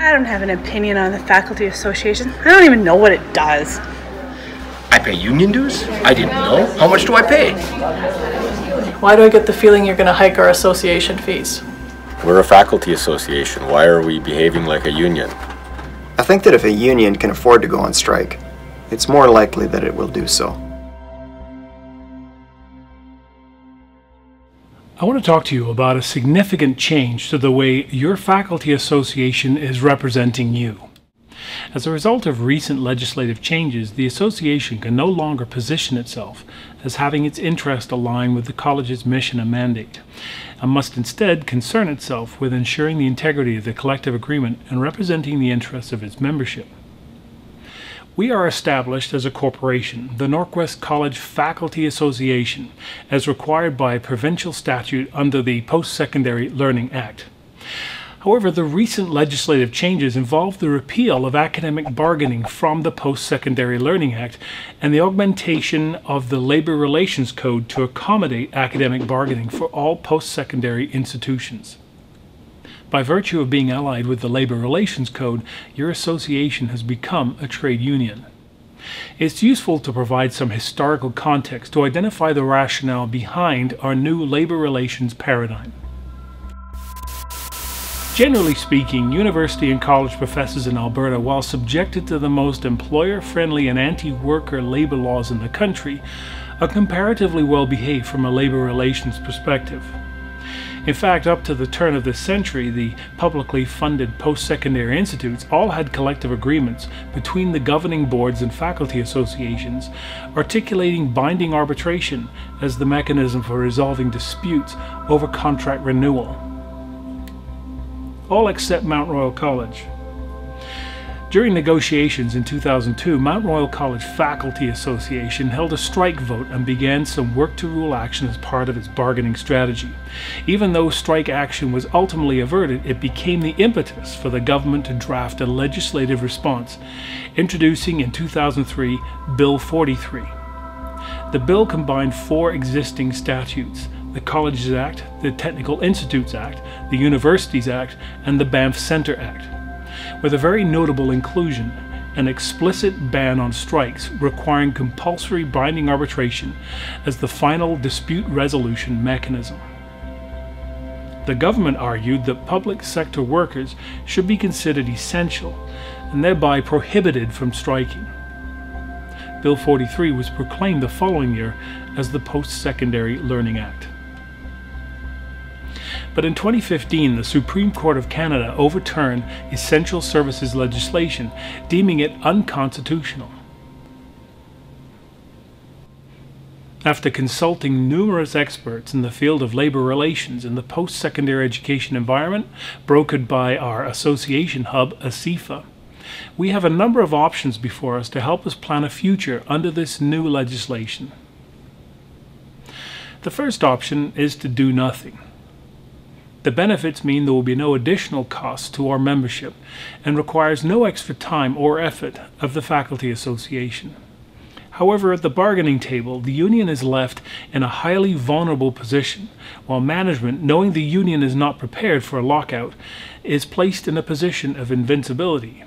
I don't have an opinion on the faculty association. I don't even know what it does. I pay union dues? I didn't know. How much do I pay? Why do I get the feeling you're going to hike our association fees? We're a faculty association. Why are we behaving like a union? I think that if a union can afford to go on strike, it's more likely that it will do so. I want to talk to you about a significant change to the way your faculty association is representing you. As a result of recent legislative changes, the association can no longer position itself as having its interest align with the college's mission and mandate, and must instead concern itself with ensuring the integrity of the collective agreement and representing the interests of its membership. We are established as a corporation, the Northwest College Faculty Association, as required by provincial statute under the Post-Secondary Learning Act. However, the recent legislative changes involve the repeal of academic bargaining from the Post-Secondary Learning Act and the augmentation of the Labor Relations Code to accommodate academic bargaining for all post-secondary institutions. By virtue of being allied with the Labor Relations Code, your association has become a trade union. It's useful to provide some historical context to identify the rationale behind our new labor relations paradigm. Generally speaking, university and college professors in Alberta, while subjected to the most employer-friendly and anti-worker labor laws in the country, are comparatively well behaved from a labor relations perspective. In fact, up to the turn of this century, the publicly funded post-secondary institutes all had collective agreements between the governing boards and faculty associations, articulating binding arbitration as the mechanism for resolving disputes over contract renewal. All except Mount Royal College. During negotiations in 2002, Mount Royal College Faculty Association held a strike vote and began some work-to-rule action as part of its bargaining strategy. Even though strike action was ultimately averted, it became the impetus for the government to draft a legislative response, introducing in 2003 Bill 43. The bill combined 4 existing statutes: the Colleges Act, the Technical Institutes Act, the Universities Act, and the Banff Centre Act, with a very notable inclusion: an explicit ban on strikes requiring compulsory binding arbitration as the final dispute resolution mechanism. The government argued that public sector workers should be considered essential and thereby prohibited from striking. Bill 43 was proclaimed the following year as the Post-Secondary Learning Act. But in 2015, the Supreme Court of Canada overturned essential services legislation, deeming it unconstitutional. After consulting numerous experts in the field of labor relations in the post-secondary education environment, brokered by our association hub, ASIFA, we have a number of options before us to help us plan a future under this new legislation. The first option is to do nothing. The benefits mean there will be no additional costs to our membership and requires no extra time or effort of the faculty association. However, at the bargaining table, the union is left in a highly vulnerable position, while management, knowing the union is not prepared for a lockout, is placed in a position of invincibility.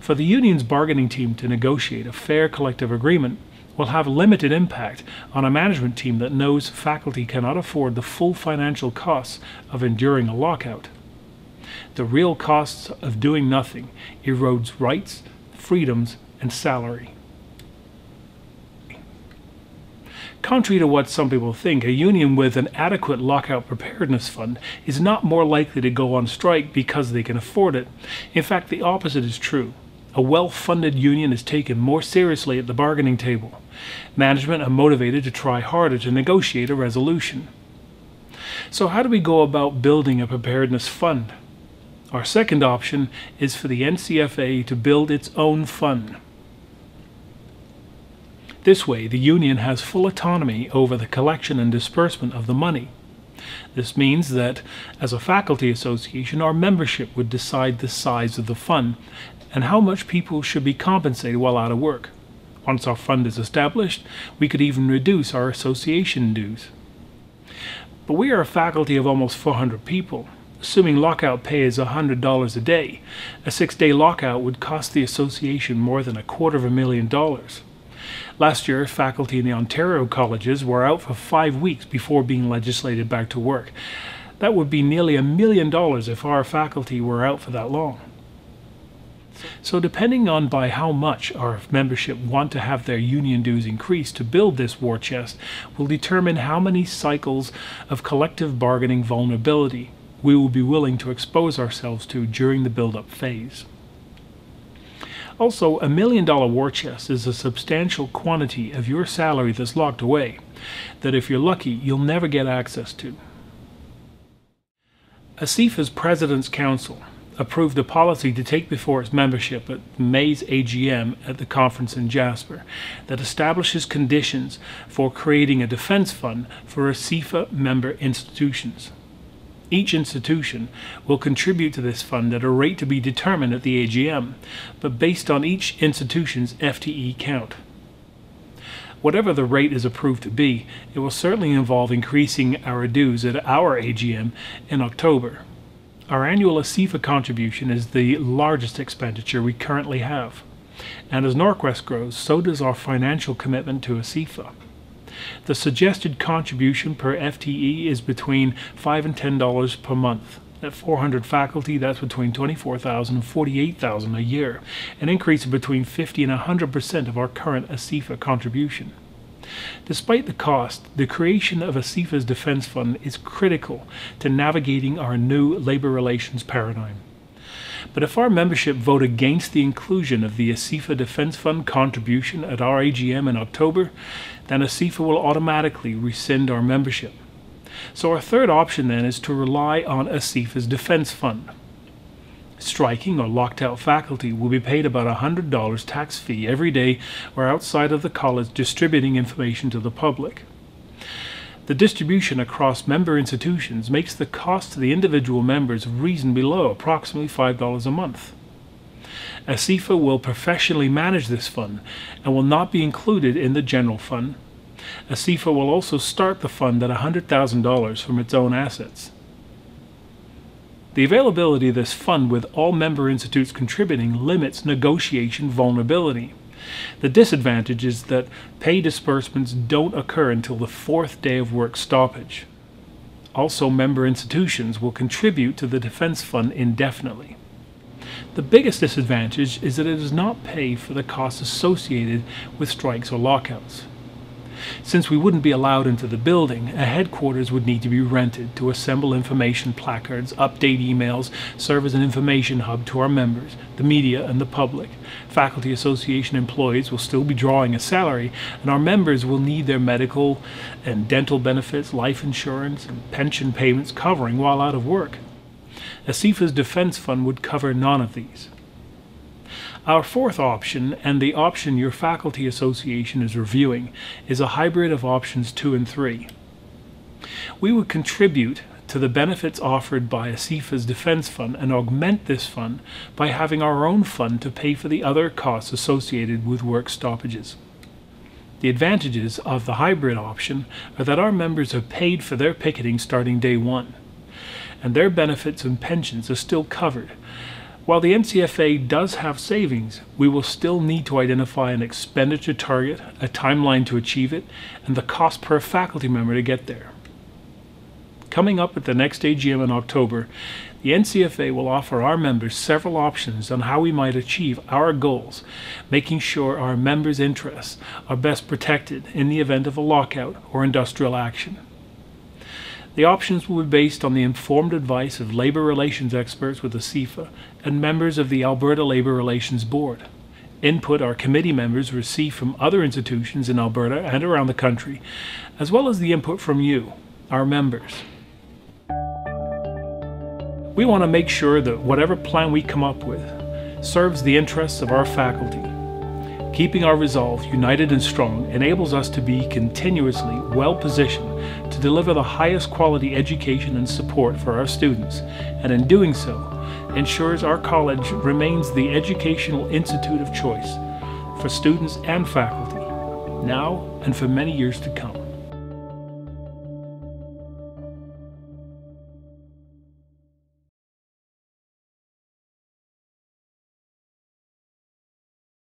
For the union's bargaining team to negotiate a fair collective agreement will have limited impact on a management team that knows faculty cannot afford the full financial costs of enduring a lockout. The real costs of doing nothing erodes rights, freedoms, and salary. Contrary to what some people think, a union with an adequate lockout preparedness fund is not more likely to go on strike because they can afford it. In fact, the opposite is true. A well-funded union is taken more seriously at the bargaining table. Management are motivated to try harder to negotiate a resolution. So how do we go about building a preparedness fund? Our second option is for the NCFA to build its own fund. This way, the union has full autonomy over the collection and disbursement of the money. This means that, as a faculty association, our membership would decide the size of the fund and how much people should be compensated while out of work. Once our fund is established, we could even reduce our association dues. But we are a faculty of almost 400 people, Assuming lockout pay is $100 a day, a 6-day lockout would cost the association more than $250,000. Last year, faculty in the Ontario colleges were out for 5 weeks before being legislated back to work. That would be nearly $1 million if our faculty were out for that long. So depending on by how much our membership want to have their union dues increased to build this war chest will determine how many cycles of collective bargaining vulnerability we will be willing to expose ourselves to during the build-up phase. Also, $1 million war chest is a substantial quantity of your salary that's locked away, that if you're lucky, you'll never get access to. ASIFA's President's Council approved a policy to take before its membership at May's AGM at the conference in Jasper that establishes conditions for creating a defense fund for ASIFA member institutions. Each institution will contribute to this fund at a rate to be determined at the AGM, but based on each institution's FTE count. Whatever the rate is approved to be, it will certainly involve increasing our dues at our AGM in October. Our annual ASIFA contribution is the largest expenditure we currently have, and as Norquest grows, so does our financial commitment to ASIFA. The suggested contribution per FTE is between $5 and $10 per month. At 400 faculty, that's between $24,000 and $48,000 a year, an increase of between 50 and 100% of our current ASIFA contribution. Despite the cost, the creation of ASIFA's Defense Fund is critical to navigating our new labor relations paradigm. But if our membership vote against the inclusion of the ASIFA Defense Fund contribution at our AGM in October, then ASIFA will automatically rescind our membership. So our third option then is to rely on ASIFA's Defense Fund. Striking or locked out faculty will be paid about $100 tax fee every day we're outside of the college distributing information to the public. The distribution across member institutions makes the cost to the individual members reasonably low, approximately $5 a month. ASIFA will professionally manage this fund and will not be included in the general fund. ASIFA will also start the fund at $100,000 from its own assets. The availability of this fund with all member institutes contributing limits negotiation vulnerability. The disadvantage is that pay disbursements don't occur until the 4th day of work stoppage. Also, member institutions will contribute to the defense fund indefinitely. The biggest disadvantage is that it does not pay for the costs associated with strikes or lockouts. Since we wouldn't be allowed into the building, a headquarters would need to be rented to assemble information placards, update emails, serve as an information hub to our members, the media, and the public. Faculty Association employees will still be drawing a salary, and our members will need their medical and dental benefits, life insurance, and pension payments covering while out of work. ASIFA's Defense Fund would cover none of these. Our fourth option, and the option your faculty association is reviewing, is a hybrid of options 2 and 3. We would contribute to the benefits offered by ASIFA's Defense Fund and augment this fund by having our own fund to pay for the other costs associated with work stoppages. The advantages of the hybrid option are that our members have paid for their picketing starting day 1, and their benefits and pensions are still covered. While the NCFA does have savings, we will still need to identify an expenditure target, a timeline to achieve it, and the cost per faculty member to get there. Coming up at the next AGM in October, the NCFA will offer our members several options on how we might achieve our goals, making sure our members' interests are best protected in the event of a lockout or industrial action. The options will be based on the informed advice of labor relations experts with ASIFA and members of the Alberta Labor Relations Board. Input our committee members receive from other institutions in Alberta and around the country, as well as the input from you, our members. We want to make sure that whatever plan we come up with serves the interests of our faculty. Keeping our resolve united and strong enables us to be continuously well-positioned to deliver the highest quality education and support for our students, and in doing so, ensures our college remains the educational institute of choice for students and faculty, now and for many years to come.